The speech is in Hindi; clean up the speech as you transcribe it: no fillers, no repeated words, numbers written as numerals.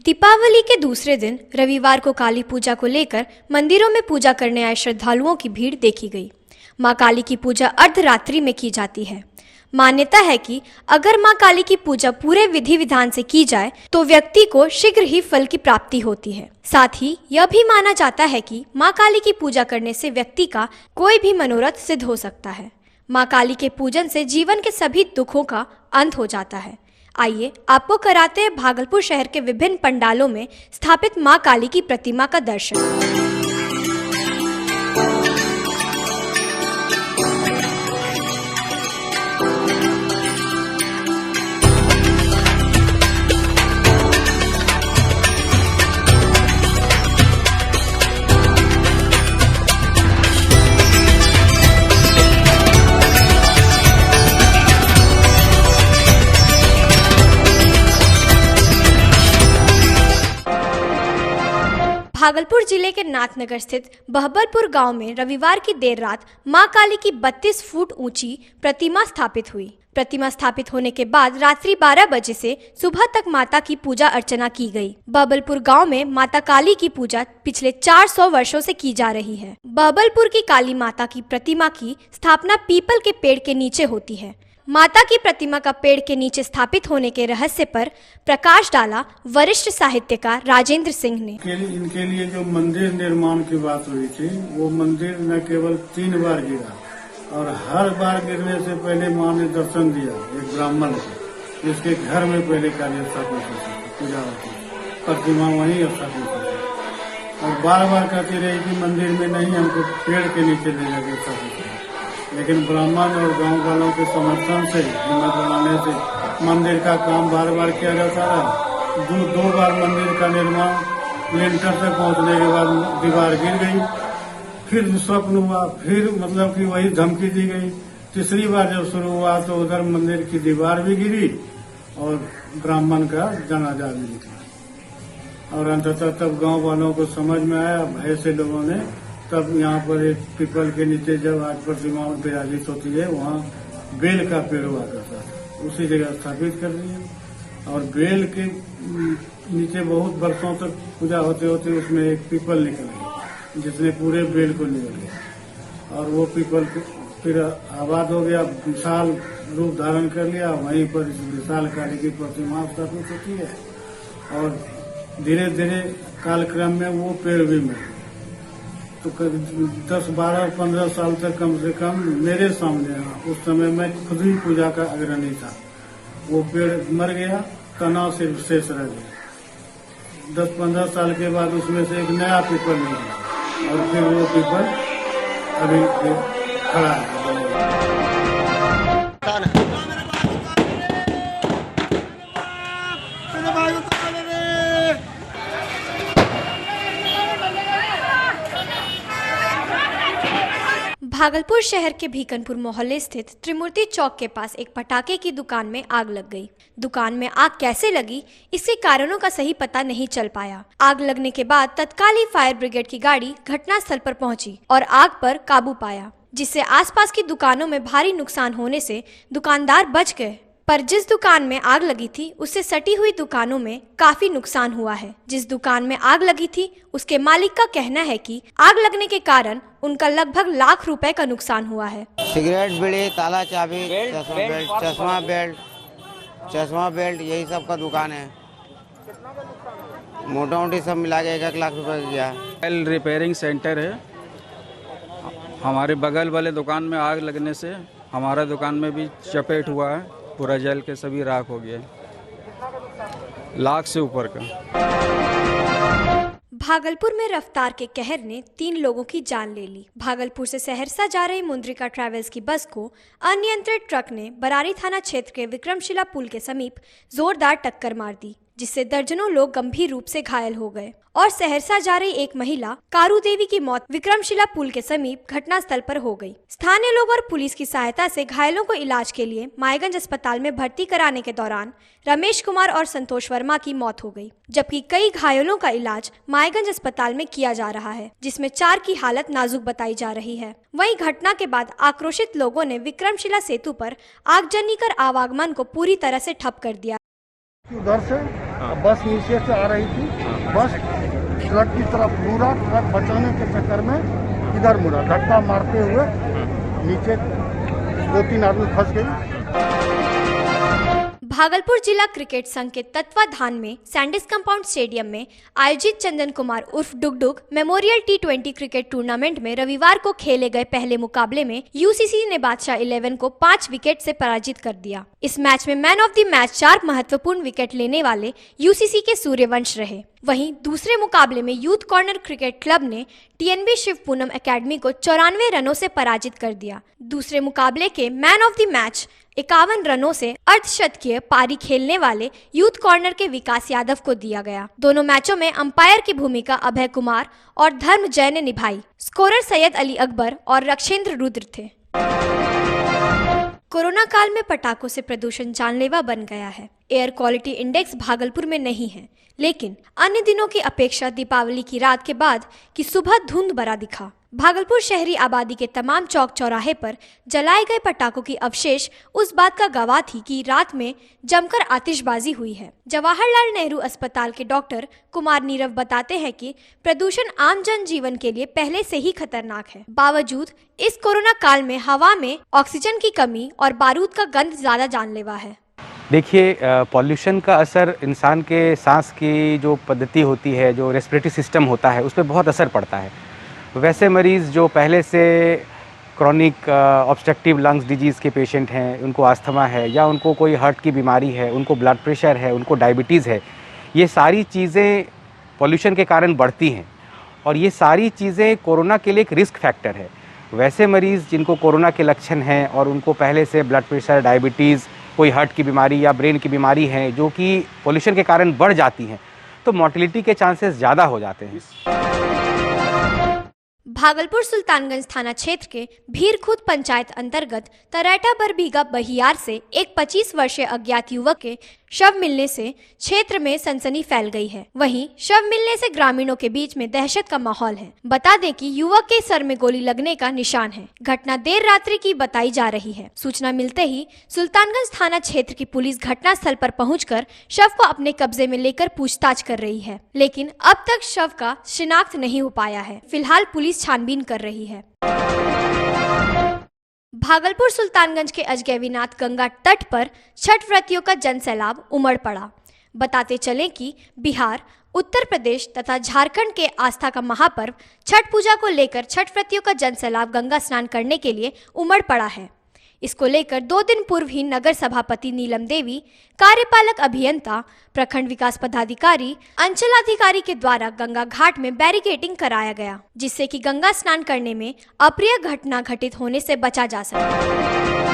दीपावली के दूसरे दिन रविवार को काली पूजा को लेकर मंदिरों में पूजा करने आए श्रद्धालुओं की भीड़ देखी गई। मां काली की पूजा अर्धरात्रि में की जाती है। मान्यता है कि अगर मां काली की पूजा पूरे विधि विधान से की जाए तो व्यक्ति को शीघ्र ही फल की प्राप्ति होती है। साथ ही यह भी माना जाता है कि मां काली की पूजा करने से व्यक्ति का कोई भी मनोरथ सिद्ध हो सकता है। मां काली के पूजन से जीवन के सभी दुखों का अंत हो जाता है। आइए आपको कराते हैं भागलपुर शहर के विभिन्न पंडालों में स्थापित मां काली की प्रतिमा का दर्शन। भागलपुर जिले के नाथनगर स्थित बहबलपुर गांव में रविवार की देर रात मां काली की 32 फुट ऊंची प्रतिमा स्थापित हुई। प्रतिमा स्थापित होने के बाद रात्रि 12 बजे से सुबह तक माता की पूजा अर्चना की गई। बहबलपुर गांव में माता काली की पूजा पिछले 400 वर्षों से की जा रही है। बहबलपुर की काली माता की प्रतिमा की स्थापना पीपल के पेड़ के नीचे होती है। माता की प्रतिमा का पेड़ के नीचे स्थापित होने के रहस्य पर प्रकाश डाला वरिष्ठ साहित्यकार राजेंद्र सिंह ने। इनके लिए जो मंदिर निर्माण की बात हुई थी, वो मंदिर न केवल 3 बार गिरा और हर बार गिरने से पहले मां ने दर्शन दिया एक ब्राह्मण को, जिसके घर में पहले काली स्थापित होती थी, पूजा होती थी, प्रतिमा वहीं स्थापित होती और बार बार कहती रही कि मंदिर में नहीं, हमको पेड़ के नीचे ले जाकर स्थापित होती। लेकिन ब्राह्मण और गांव वालों के समर्थन से, हिम्मत बनाने से मंदिर का काम बार बार किया जाता रहा। दो बार मंदिर का निर्माण लिंटर तक पहुंचने के बाद दीवार गिर गई, फिर स्वप्न हुआ, फिर मतलब कि वही धमकी दी गई। तीसरी बार जब शुरू हुआ तो उधर मंदिर की दीवार भी गिरी और ब्राह्मण का जनाजा भी निकला और अंततः तब गांव वालों को समझ में आया, भय से लोगों ने तब यहाँ पर एक पीपल के नीचे जब आज प्रतिमा विराजित होती है, वहाँ बेल का पेड़ हुआ करता था, उसी जगह स्थापित कर दिया और बेल के नीचे बहुत वर्षों तक पूजा होते होते उसमें एक पीपल निकल गया, जिसने पूरे बेल को निकल गया और वो पीपल फिर आबाद हो गया, विशाल रूप धारण कर लिया। वहीं पर इस विशाल काली की प्रतिमा स्थापित होती है और धीरे धीरे कालक्रम में वो पेड़ भी मिल गया। तो 10, 12, 15 साल तक कम से कम मेरे सामने रहा। उस समय मैं खुद ही पूजा का अग्रणी था। वो पेड़ मर गया, तना सिर्फ शेष रह गया। 10-15 साल के बाद उसमें से एक नया पीपल निकला और फिर वो पीपल अभी खड़ा है। भागलपुर शहर के भीकनपुर मोहल्ले स्थित त्रिमूर्ति चौक के पास एक पटाखे की दुकान में आग लग गई। दुकान में आग कैसे लगी, इसके कारणों का सही पता नहीं चल पाया। आग लगने के बाद तत्काल ही फायर ब्रिगेड की गाड़ी घटनास्थल पर पहुंची और आग पर काबू पाया, जिससे आसपास की दुकानों में भारी नुकसान होने से दुकानदार बच गए। पर जिस दुकान में आग लगी थी उससे सटी हुई दुकानों में काफी नुकसान हुआ है। जिस दुकान में आग लगी थी उसके मालिक का कहना है कि आग लगने के कारण उनका लगभग लाख रुपए का नुकसान हुआ है। सिगरेट, बीड़ी, ताला, चाबी, चश्मा बेल्ट यही सब का दुकान है। मोटा मोटी सब मिला के 1 लाख रुपए गया। रिपेयरिंग सेंटर है। हमारे बगल वाले दुकान में आग लगने से हमारा दुकान में भी चपेट हुआ है, पूरा जल के सभी राख हो गया, लाख से ऊपर का। भागलपुर में रफ्तार के कहर ने 3 लोगों की जान ले ली। भागलपुर से सहरसा जा रही मुंद्रिका ट्रैवल्स की बस को अनियंत्रित ट्रक ने बरारी थाना क्षेत्र के विक्रमशिला पुल के समीप जोरदार टक्कर मार दी, जिससे दर्जनों लोग गंभीर रूप से घायल हो गए और सहरसा जा रही एक महिला कारू देवी की मौत विक्रमशिला पुल के समीप घटनास्थल पर हो गई। स्थानीय लोग और पुलिस की सहायता से घायलों को इलाज के लिए मायगंज अस्पताल में भर्ती कराने के दौरान रमेश कुमार और संतोष वर्मा की मौत हो गई, जबकि कई घायलों का इलाज मायगंज अस्पताल में किया जा रहा है, जिसमें 4 की हालत नाजुक बताई जा रही है। वहीं घटना के बाद आक्रोशित लोगों ने विक्रमशिला सेतु पर आगजनी कर आवागमन को पूरी तरह से ठप कर दिया। उधर से बस नीचे से आ रही थी, बस ट्रक की तरफ मुड़ा, ट्रक बचाने के चक्कर में इधर मुड़ा, धक्का मारते हुए नीचे 2-3 आदमी फंस गए। भागलपुर जिला क्रिकेट संघ के तत्वाधान में सैंडिस कंपाउंड स्टेडियम में आयोजित चंदन कुमार उर्फ Dungdung memorial T20 cricket tournament में रविवार को खेले गए पहले मुकाबले में यूसीसी ने बादशाह 11 को 5 विकेट से पराजित कर दिया। इस मैच में मैन ऑफ द मैच 4 महत्वपूर्ण विकेट लेने वाले यूसीसी के सूर्यवंश रहे। वहीं दूसरे मुकाबले में यूथ कॉर्नर क्रिकेट क्लब ने TNB शिव पूनम एकेडमी को 94 रनों से पराजित कर दिया। दूसरे मुकाबले के मैन ऑफ द मैच 51 रनों से अर्धशतकीय पारी खेलने वाले यूथ कॉर्नर के विकास यादव को दिया गया। दोनों मैचों में अंपायर की भूमिका अभय कुमार और धर्म जय ने निभाई। स्कोरर सैयद अली अकबर और रक्षेंद्र रुद्र थे। कोरोना काल में पटाखों से प्रदूषण जानलेवा बन गया है। एयर क्वालिटी इंडेक्स भागलपुर में नहीं है, लेकिन अन्य दिनों की अपेक्षा दीपावली की रात के बाद की सुबह धुंध भरा दिखा। भागलपुर शहरी आबादी के तमाम चौक चौराहे पर जलाए गए पटाखों की अवशेष उस बात का गवाह थी कि रात में जमकर आतिशबाजी हुई है। जवाहरलाल नेहरू अस्पताल के डॉक्टर कुमार नीरव बताते हैं कि प्रदूषण आम जन जीवन के लिए पहले से ही खतरनाक है। बावजूद इस कोरोना काल में हवा में ऑक्सीजन की कमी और बारूद का गंध ज्यादा जानलेवा है। देखिए, पॉल्यूशन का असर इंसान के सांस की जो पद्धति होती है, जो रेस्पिरेटरी सिस्टम होता है, उस पर बहुत असर पड़ता है। वैसे मरीज़ जो पहले से क्रॉनिक ऑब्स्ट्रक्टिव लंग्स डिजीज़ के पेशेंट हैं, उनको अस्थमा है या उनको कोई हार्ट की बीमारी है, उनको ब्लड प्रेशर है, उनको डायबिटीज़ है, ये सारी चीज़ें पॉल्यूशन के कारण बढ़ती हैं और ये सारी चीज़ें कोरोना के लिए एक रिस्क फैक्टर है। वैसे मरीज़ जिनको कोरोना के लक्षण हैं और उनको पहले से ब्लड प्रेशर, डायबिटीज़, कोई हार्ट की बीमारी या ब्रेन की बीमारी है जो कि पॉल्यूशन के कारण बढ़ जाती हैं, तो मोर्टेलिटी के चांसेस ज़्यादा हो जाते हैं। भागलपुर सुल्तानगंज थाना क्षेत्र के भीरखुद पंचायत अंतर्गत तराटा बरबीघा बहियार से एक 25 वर्षीय अज्ञात युवक के शव मिलने से क्षेत्र में सनसनी फैल गई है। वहीं शव मिलने से ग्रामीणों के बीच में दहशत का माहौल है। बता दें कि युवक के सर में गोली लगने का निशान है। घटना देर रात्रि की बताई जा रही है। सूचना मिलते ही सुल्तानगंज थाना क्षेत्र की पुलिस घटनास्थल पर पहुंचकर शव को अपने कब्जे में लेकर पूछताछ कर रही है, लेकिन अब तक शव का शिनाख्त नहीं हो पाया है। फिलहाल पुलिस छानबीन कर रही है। भागलपुर सुल्तानगंज के अजगैवीनाथ गंगा तट पर छठ व्रतियों का जनसैलाब उमड़ पड़ा। बताते चलें कि बिहार, उत्तर प्रदेश तथा झारखंड के आस्था का महापर्व छठ पूजा को लेकर छठ व्रतियों का जनसैलाब गंगा स्नान करने के लिए उमड़ पड़ा है। इसको लेकर 2 दिन पूर्व ही नगर सभापति नीलम देवी, कार्यपालक अभियंता, प्रखंड विकास पदाधिकारी, अंचलाधिकारी के द्वारा गंगा घाट में बैरिकेडिंग कराया गया, जिससे कि गंगा स्नान करने में अप्रिय घटना घटित होने से बचा जा सके।